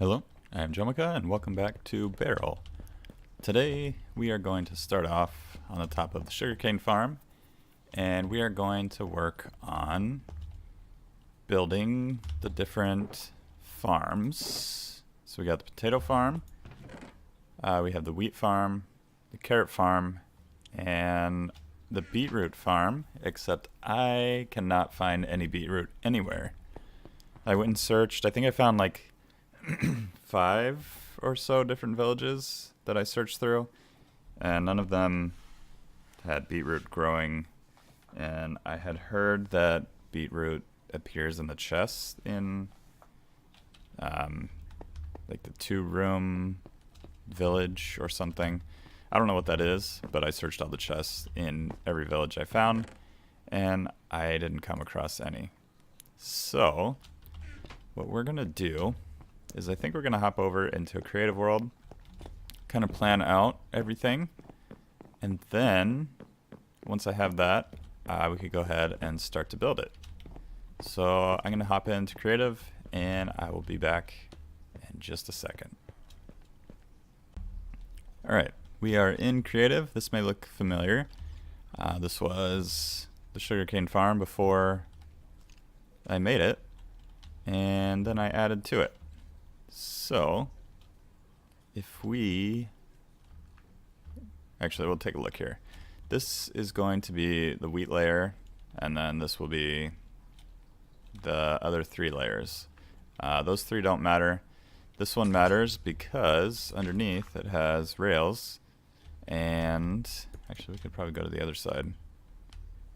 Hello, I'm Jomika and welcome back to Beryl. Today we are going to start off on the top of the sugarcane farm and we are going to work on building the different farms. So we got the potato farm, we have the wheat farm, the carrot farm, and the beetroot farm, except I cannot find any beetroot anywhere. I went and searched. I think I found like 5 or so different villages that I searched through, and none of them had beetroot growing. And I had heard that beetroot appears in the chests in like the 2-room village or something. I don't know what that is, but I searched all the chests in every village I found, and I didn't come across any. So what we're gonna do is I think we're gonna hop over into a creative world, kind of plan out everything, and then once I have that, we could go ahead and start to build it. So I'm gonna hop into creative and I will be back in just a second. Alright, we are in creative. This may look familiar. This was the sugarcane farm before I made it, and then I added to it. So if we actually, we'll take a look here. This is going to be the wheat layer, and then this will be the other 3 layers. Those 3 don't matter. This one matters because underneath it has rails, and actually we could probably go to the other side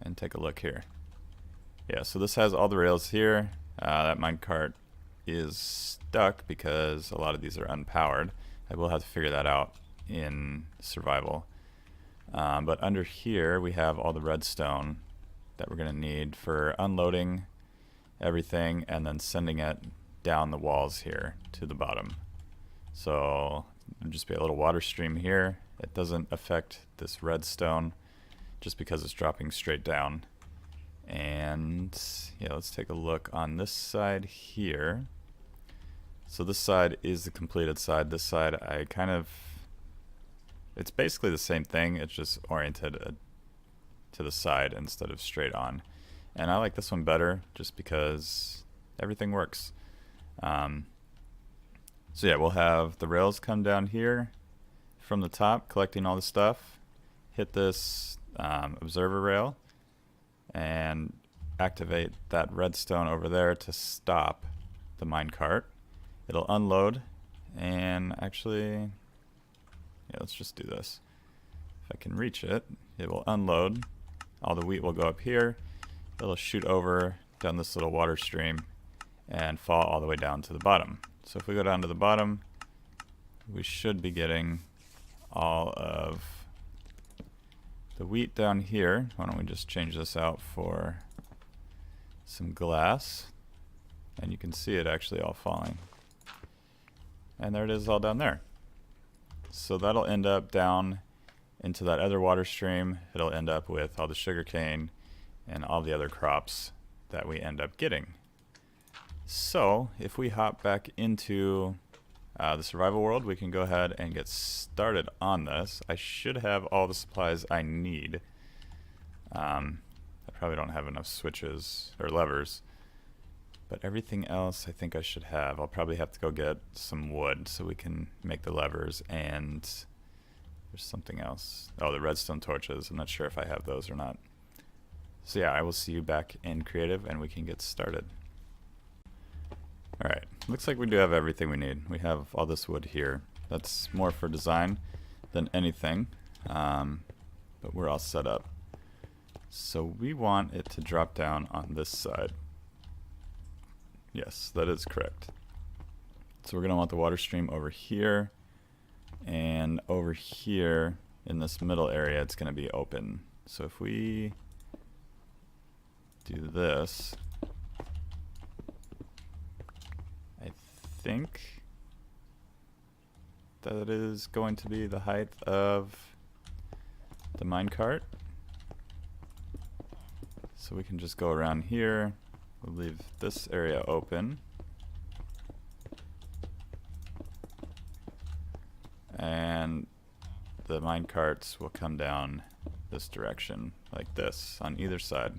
and take a look here. Yeah, so this has all the rails here. That minecart is stuck because a lot of these are unpowered. I will have to figure that out in survival. But under here we have all the redstone that we're going to need for unloading everything and then sending it down the walls here to the bottom. So there'll just be a little water stream here. It doesn't affect this redstone just because it's dropping straight down. And yeah, let's take a look on this side here. So this side is the completed side. This side it's basically the same thing, it's just oriented to the side instead of straight on. And I like this one better just because everything works. So yeah, we'll have the rails come down here from the top collecting all the stuff, hit this observer rail and activate that redstone over there to stop the minecart. It'll unload, and actually, yeah, let's just do this. If I can reach it, it will unload. All the wheat will go up here. It'll shoot over down this little water stream and fall all the way down to the bottom. So if we go down to the bottom, we should be getting all of the wheat down here. Why don't we just change this out for some glass, and you can see it actually all falling. And there it is all down there. So that'll end up down into that other water stream. It'll end up with all the sugarcane and all the other crops that we end up getting. So if we hop back into the survival world, we can go ahead and get started on this. I should have all the supplies I need. I probably don't have enough switches or levers, but everything else I think I should have. I'll probably have to go get some wood so we can make the levers, and there's something else. Oh, the redstone torches. I'm not sure if I have those or not. So yeah, I will see you back in creative and we can get started. Alright, looks like we do have everything we need. We have all this wood here. That's more for design than anything, but we're all set up. So we want it to drop down on this side. Yes, that is correct. So we're going to want the water stream over here, and over here in this middle area it's going to be open. So if we do this, I think that is going to be the height of the minecart. So we can just go around here. We'll leave this area open. the mine carts will come down this direction, like this, on either side.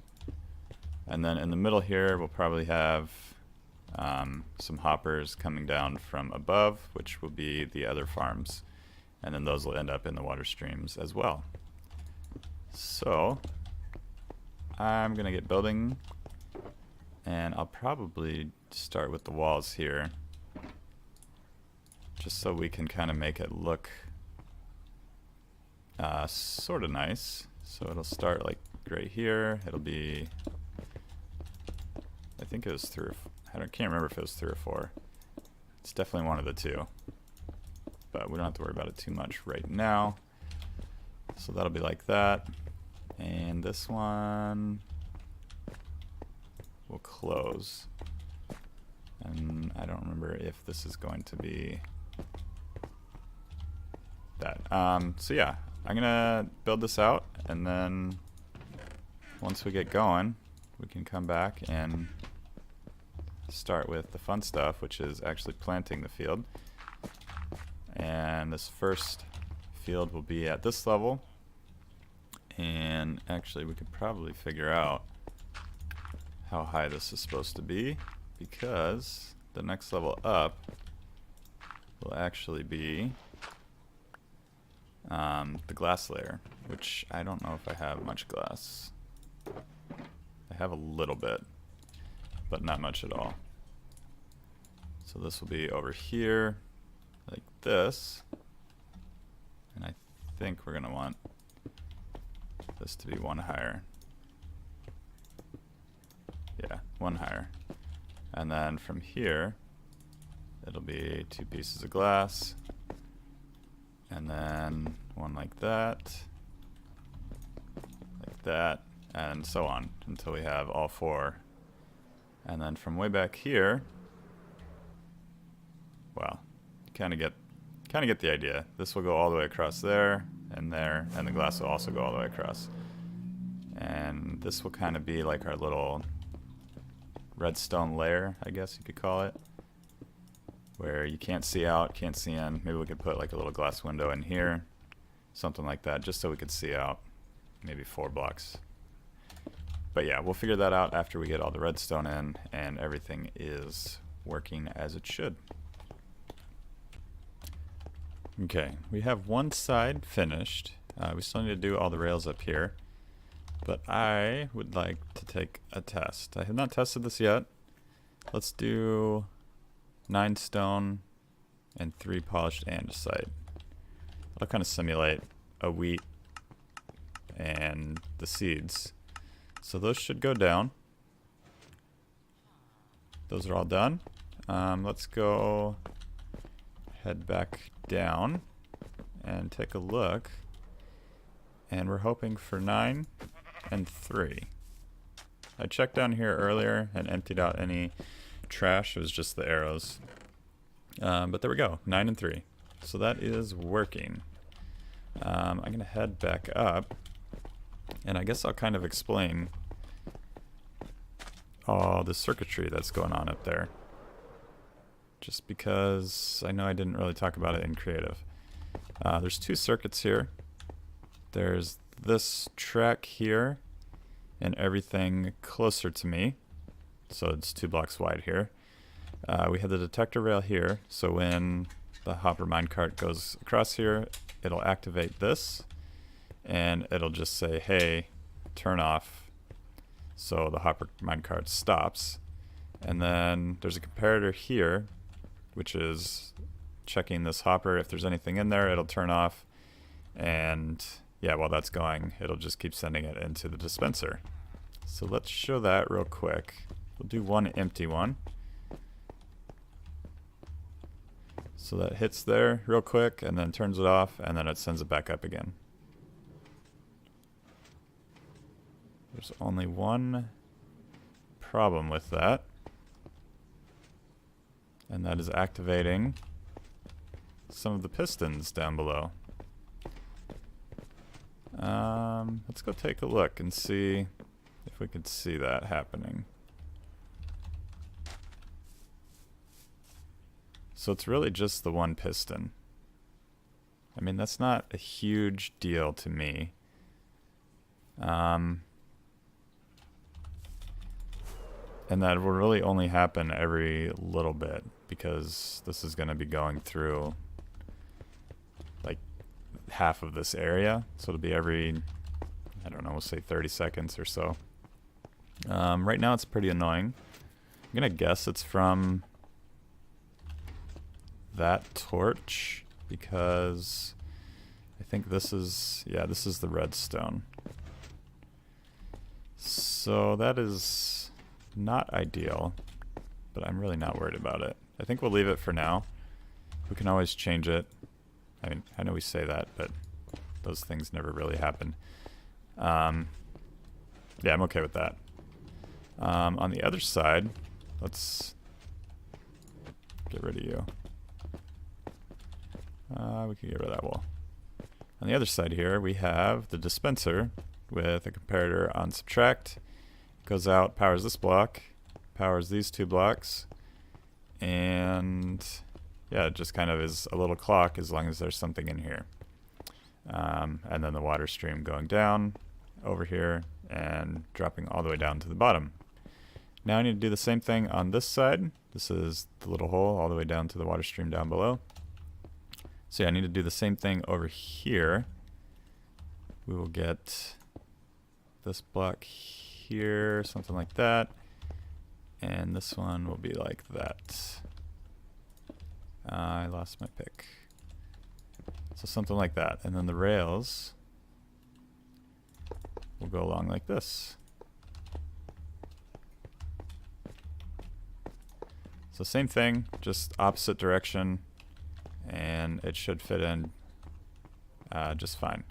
And then in the middle here, we'll probably have some hoppers coming down from above, which will be the other farms. And then those will end up in the water streams as well. So I'm gonna get building, and I'll probably start with the walls here, just so we can kind of make it look sort of nice. So it'll start like right here. It'll be, I think it was 3 or 4. Can't remember if it was 3 or 4. It's definitely one of the two, but we don't have to worry about it too much right now. So that'll be like that, and this one will close. And I don't remember if this is going to be that. So yeah, I'm gonna build this out, and then once we get going, we can come back and start with the fun stuff, which is actually planting the field. And this first field will be at this level, and actually we could probably figure out how high this is supposed to be, because the next level up will actually be the glass layer, which I don't know if I have much glass. I have a little bit, but not much at all. So this will be over here like this, and I think we're gonna want this to be one higher. Yeah, one higher. And then from here it'll be 2 pieces of glass, and then one like that, and so on until we have all 4. And then from way back here, well, you kind of get the idea. This will go all the way across there, and the glass will also go all the way across. And this will kind of be like our little redstone layer, I guess you could call it, where you can't see out, can't see in. Maybe we could put like a little glass window in here, something like that, just so we could see out. Maybe 4 blocks. But yeah, we'll figure that out after we get all the redstone in and everything is working as it should. Okay, we have one side finished. We still need to do all the rails up here, but I would like to take a test. I have not tested this yet. Let's do 9 stone and 3 polished andesite. I'll kind of simulate a wheat and the seeds. So those should go down. Those are all done. Let's go head back down and take a look. And we're hoping for 9 and 3. I checked down here earlier and emptied out any trash. It was just the arrows. But there we go, 9 and 3. So that is working. I'm going to head back up, and I guess I'll kind of explain all the circuitry that's going on up there, just because I know I didn't really talk about it in creative. There's 2 circuits here. There's this track here and everything closer to me, so it's 2 blocks wide here. We have the detector rail here, so when the hopper minecart goes across here, it'll activate this, and it'll just say, hey, turn off, so the hopper minecart stops. And then there's a comparator here, which is checking this hopper. If there's anything in there, it'll turn off, and yeah, while that's going, it'll just keep sending it into the dispenser. So let's show that real quick. We'll do one empty one. So that hits there real quick and then turns it off, and then it sends it back up again. There's only one problem with that, and that is activating some of the pistons down below. Let's go take a look and see if we can see that happening. So it's really just the one piston. I mean, that's not a huge deal to me. And that will really only happen every little bit because this is going to be going through like half of this area. So it'll be every, I don't know, we'll say 30 seconds or so. Right now it's pretty annoying. I'm going to guess it's from that torch because I think this is, yeah, this is the redstone. So that is not ideal, but I'm really not worried about it. I think we'll leave it for now. We can always change it. I mean, I know we say that, but those things never really happen. Yeah, I'm okay with that. On the other side, let's get rid of you. We can get rid of that wall. On the other side here, we have the dispenser with a comparator on subtract. Goes out, powers this block, powers these two blocks, and yeah, it just kind of is a little clock as long as there's something in here. And then the water stream going down over here and dropping all the way down to the bottom. Now I need to do the same thing on this side. This is the little hole all the way down to the water stream down below. So yeah, I need to do the same thing over here. We will get this block here, something like that. And this one will be like that. I lost my pick. So something like that. And then the rails will go along like this. So same thing, just opposite direction, and it should fit in just fine.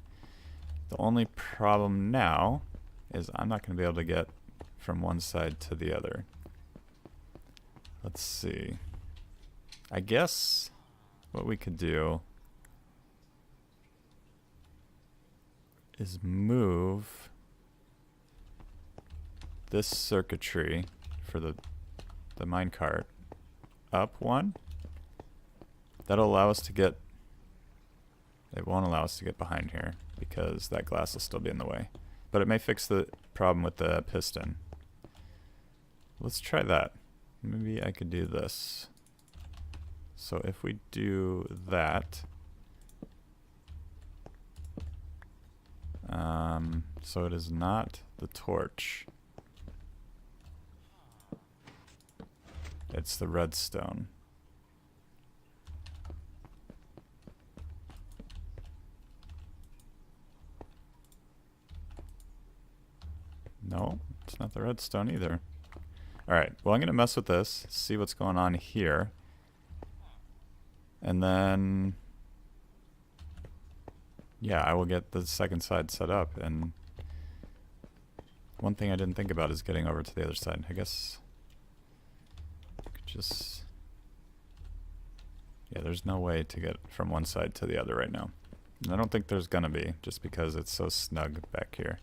The only problem now is I'm not going to be able to get from one side to the other. Let's see. I guess what we could do is move this circuitry for the minecart up one. That'll allow us to get, it won't allow us to get behind here because that glass will still be in the way. But it may fix the problem with the piston. Let's try that. Maybe I could do this. So if we do that, so it is not the torch. It's the redstone. No, it's not the redstone either. Alright, well I'm going to mess with this, see what's going on here. And then, yeah, I will get the second side set up. And one thing I didn't think about is getting over to the other side. I guess I could just, yeah, there's no way to get from one side to the other right now. And I don't think there's gonna be, just because it's so snug back here.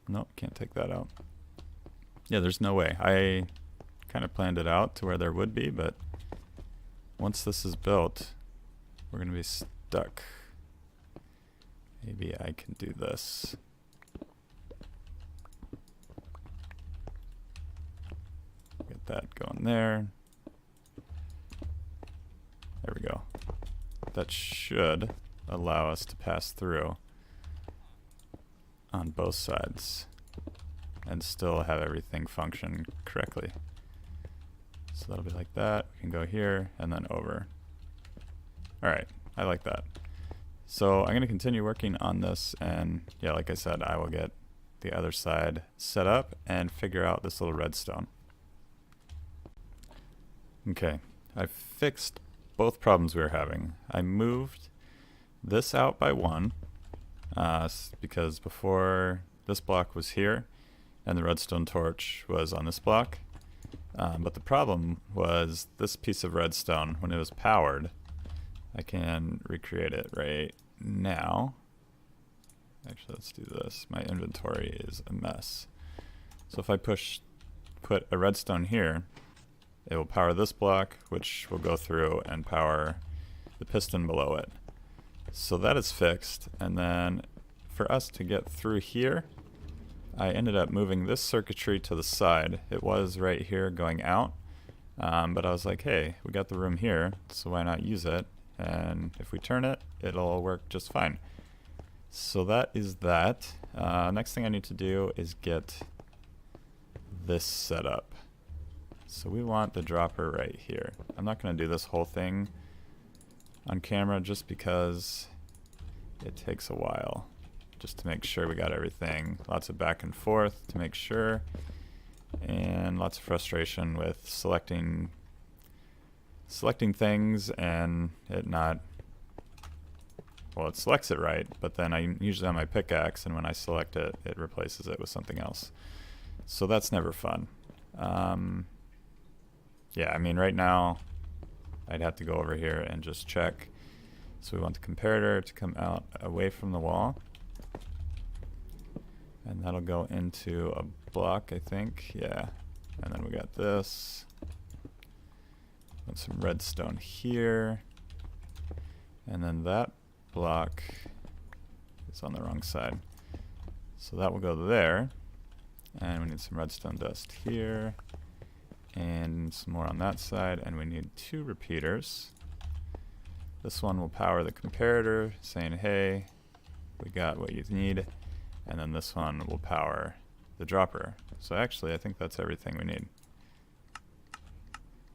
Nope, can't take that out. Yeah, there's no way. I kind of planned it out to where there would be, but once this is built, we're gonna be stuck. Maybe I can do this. Get that going there. There we go. That should allow us to pass through on both sides and still have everything function correctly. So that'll be like that. We can go here and then over. Alright, I like that. So I'm going to continue working on this, and yeah, like I said, I will get the other side set up and figure out this little redstone. Okay, I fixed both problems we were having. I moved this out by one because before this block was here and the redstone torch was on this block. But the problem was this piece of redstone, when it was powered, I can recreate it right now. Actually, let's do this. My inventory is a mess. So if I put a redstone here, it will power this block, which will go through and power the piston below it. So that is fixed, and then for us to get through here, I ended up moving this circuitry to the side. It was right here going out, but I was like, hey, we got the room here, so why not use it? And if we turn it, it'll work just fine. So that is that. Next thing I need to do is get this set up. So we want the dropper right here. I'm not going to do this whole thing on camera just because it takes a while just to make sure we got everything. Lots of back and forth to make sure, and lots of frustration with selecting things and it not, well, it selects it right, but then I usually on my pickaxe, and when I select it, it replaces it with something else. So that's never fun. Yeah, I mean right now I'd have to go over here and just check. So we want the comparator to come out away from the wall, and that'll go into a block, I think. Yeah, and then we got this. Got some redstone here, and then that block is on the wrong side, so that will go there. And we need some redstone dust here, and some more on that side, and we need 2 repeaters. This one will power the comparator, saying, hey, we got what you need, and then this one will power the dropper. So actually, I think that's everything we need.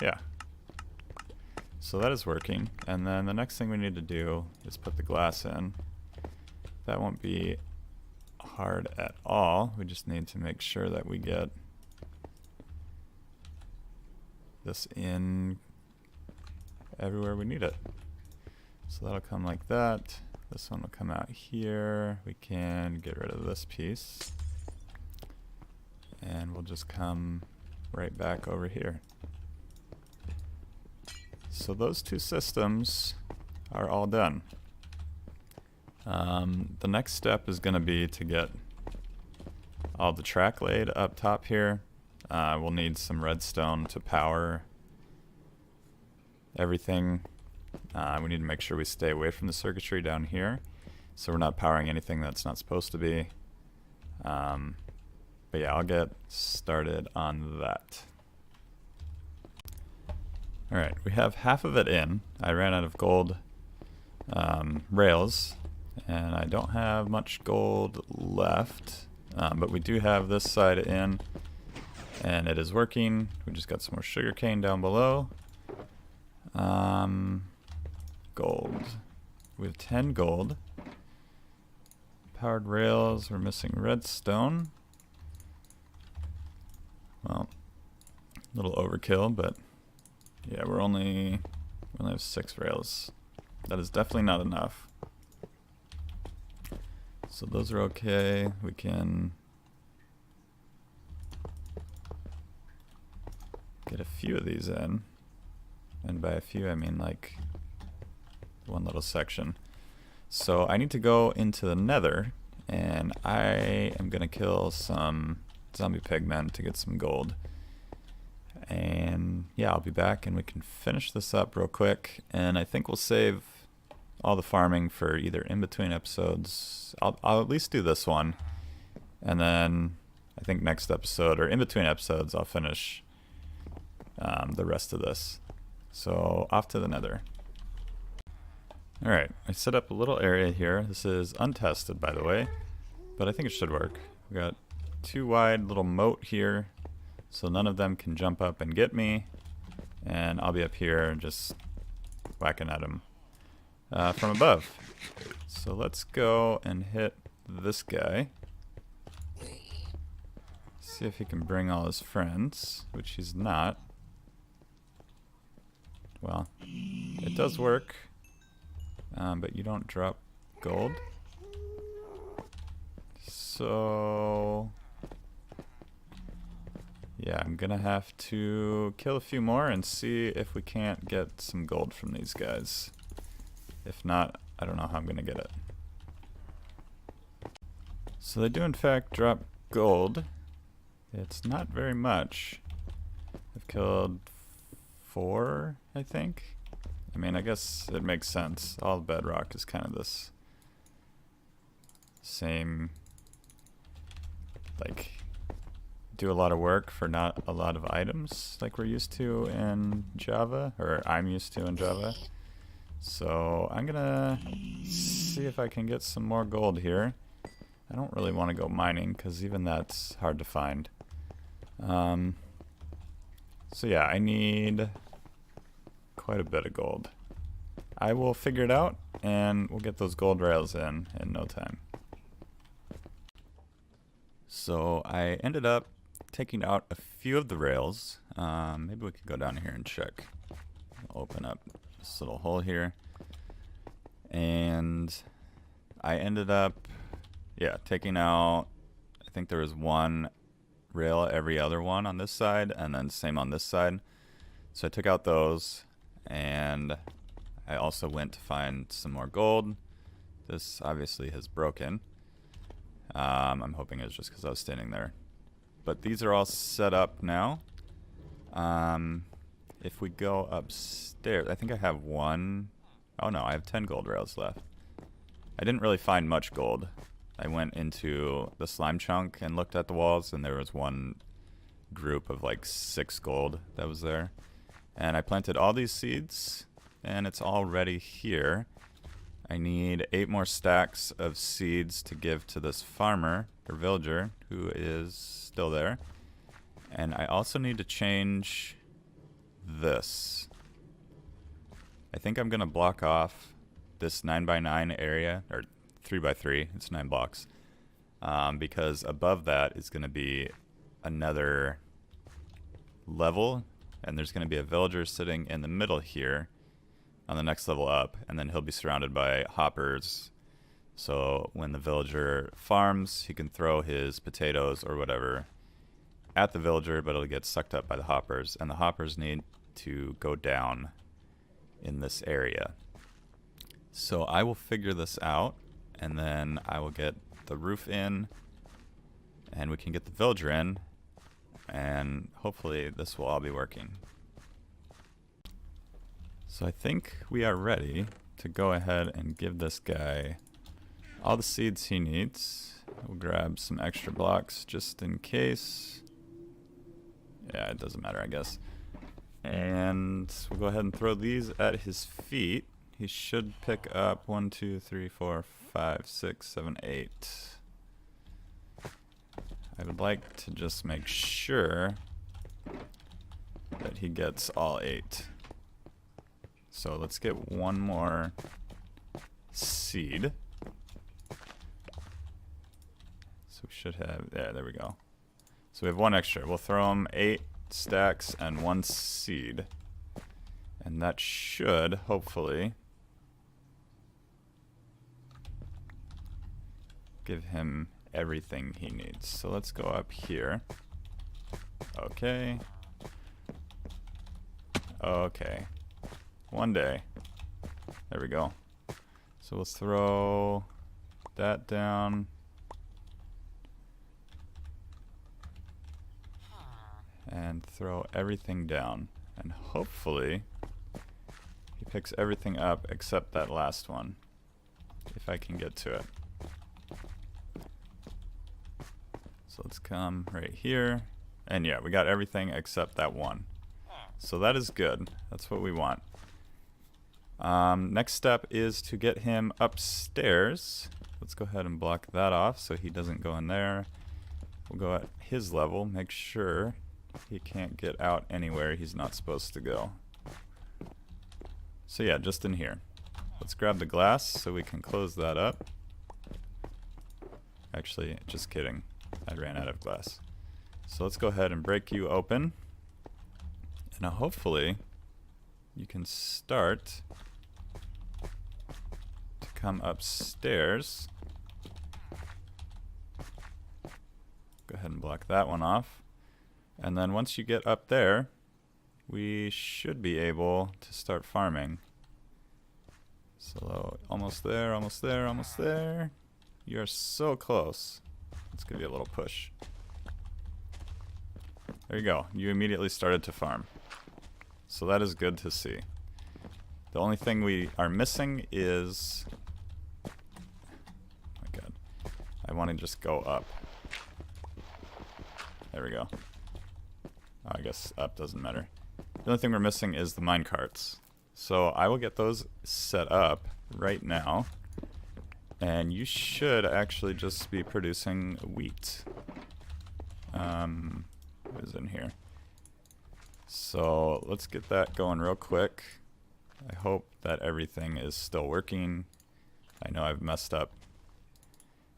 Yeah. So that is working, and then the next thing we need to do is put the glass in. That won't be hard at all. We just need to make sure that we get this in everywhere we need it. So that'll come like that. This one will come out here. We can get rid of this piece, and we'll just come right back over here. So those 2 systems are all done. The next step is going to be to get all the track laid up top here. We'll need some redstone to power everything. We need to make sure we stay away from the circuitry down here, so we're not powering anything that's not supposed to be. But yeah, I'll get started on that. Alright, we have half of it in. I ran out of gold rails, and I don't have much gold left, but we do have this side in, and it is working. We just got some more sugarcane down below. Gold. We have 10 gold. Powered rails, we're missing redstone. Well, a little overkill, but yeah, we only have 6 rails. That is definitely not enough. So those are okay. We can get a few of these in. And by a few, I mean like one little section. So I need to go into the Nether, and I am gonna kill some zombie pigmen to get some gold. And yeah, I'll be back and we can finish this up real quick, and I think we'll save all the farming for either in between episodes. I'll at least do this one, and then I think next episode or in between episodes I'll finish the rest of this. So off to the Nether. Alright, I set up a little area here. This is untested, by the way, but I think it should work. We got 2 wide little moat here, so none of them can jump up and get me, and I'll be up here just whacking at them from above. So let's go and hit this guy. See if he can bring all his friends, which he's not. Well, it does work, but you don't drop gold. So yeah, I'm gonna have to kill a few more and see if we can't get some gold from these guys. If not, I don't know how I'm gonna get it. So they do in fact drop gold. It's not very much. I've killed 4, I think, I mean, I guess it makes sense. All bedrock is kind of this same, like, do a lot of work for not a lot of items like we're used to in Java, or I'm used to in Java. So I'm gonna see if I can get some more gold here. I don't really want to go mining because even that's hard to find. So yeah, I need quite a bit of gold. I will figure it out and we'll get those gold rails in no time. So I ended up taking out a few of the rails. Maybe we could go down here and check. I'll open up this little hole here. And I ended up, yeah, taking out, I think there was one rail every other one on this side, and then same on this side. So I took out those, and I also went to find some more gold. This obviously has broken. I'm hoping it's just because I was standing there. But these are all set up now. If we go upstairs, I think I have one. Oh no, I have 10 gold rails left. I didn't really find much gold. I went into the slime chunk and looked at the walls, and there was one group of like 6 gold that was there. And I planted all these seeds, and it's all ready here. I need 8 more stacks of seeds to give to this farmer, or villager, who is still there. And I also need to change this. I think I'm gonna block off this 9x9 area, or 3x3, it's 9 blocks, because above that is gonna be another level, and there's gonna be a villager sitting in the middle here on the next level up, and then he'll be surrounded by hoppers. So when the villager farms, he can throw his potatoes or whatever at the villager, but it'll get sucked up by the hoppers, and the hoppers need to go down in this area. So I will figure this out, and then I will get the roof in, and we can get the villager in, and hopefully this will all be working. So I think we are ready to go ahead and give this guy all the seeds he needs. We'll grab some extra blocks just in case. Yeah, it doesn't matter, I guess. And we'll go ahead and throw these at his feet. He should pick up 1, 2, 3, 4, 5, 6, 7, 8. I would like to just make sure that he gets all 8. So let's get one more seed. So we should have, yeah, there we go. So we have one extra. We'll throw him 8 stacks and 1 seed. And that should, hopefully, give him everything he needs. So let's go up here. Okay. Okay. One day. There we go. So we'll throw that down. And throw everything down. And hopefully he picks everything up except that last one. If I can get to it. So let's come right here. And yeah, we got everything except that one. So that is good. That's what we want. Next step is to get him upstairs. Let's go ahead and block that off so he doesn't go in there. We'll go at his level, make sure he can't get out anywhere he's not supposed to go. So yeah, just in here. Let's grab the glass so we can close that up. Actually, just kidding. I ran out of glass. So let's go ahead and break you open. And now hopefully you can start to come upstairs. Go ahead and block that one off. And then once you get up there, we should be able to start farming. So almost there, almost there, almost there. You're so close. Let's give you a little push. There you go. You immediately started to farm. So that is good to see. The only thing we are missing is... Oh my god. I want to just go up. There we go. Oh, I guess up doesn't matter. The only thing we're missing is the mine carts. So I will get those set up right now. And you should actually just be producing wheat. What is in here? So let's get that going real quick. I hope that everything is still working. I know I've messed up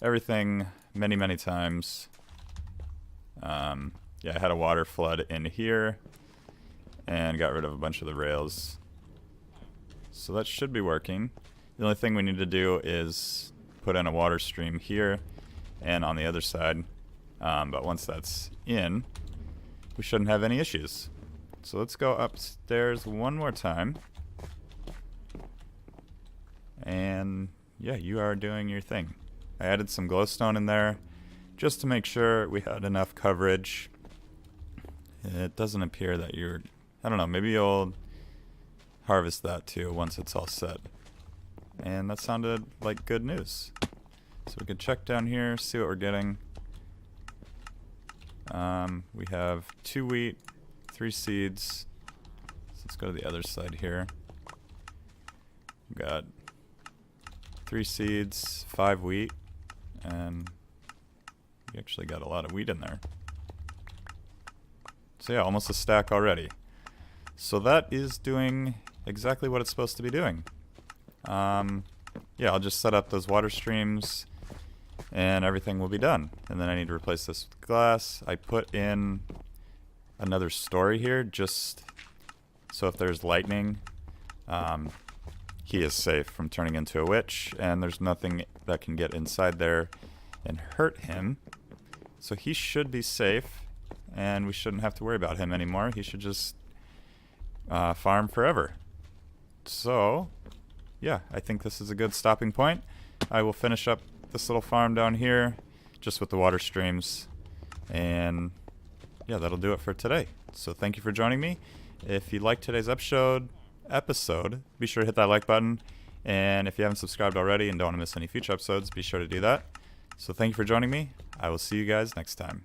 everything many, many times. Yeah, I had a water flood in here and got rid of a bunch of the rails. So that should be working. The only thing we need to do is put in a water stream here and on the other side. But once that's in, we shouldn't have any issues. So let's go upstairs one more time. And yeah, you are doing your thing. I added some glowstone in there just to make sure we had enough coverage. It doesn't appear that you're... I don't know, maybe you'll harvest that too once it's all set. And that sounded like good news. So we can check down here, see what we're getting. We have 2 wheat, 3 seeds. So let's go to the other side here. We've got 3 seeds, 5 wheat, and we actually got a lot of wheat in there. So yeah, almost a stack already. So that is doing exactly what it's supposed to be doing. Yeah, I'll just set up those water streams and everything will be done. And then I need to replace this with glass. I put in another story here just so if there's lightning, he is safe from turning into a witch, and there's nothing that can get inside there and hurt him. So he should be safe, and we shouldn't have to worry about him anymore. He should just farm forever. So, yeah, I think this is a good stopping point. I will finish up this little farm down here just with the water streams, and yeah, that'll do it for today. So thank you for joining me. If you liked today's episode, be sure to hit that like button, and if you haven't subscribed already and don't want to miss any future episodes, be sure to do that. So thank you for joining me. I will see you guys next time.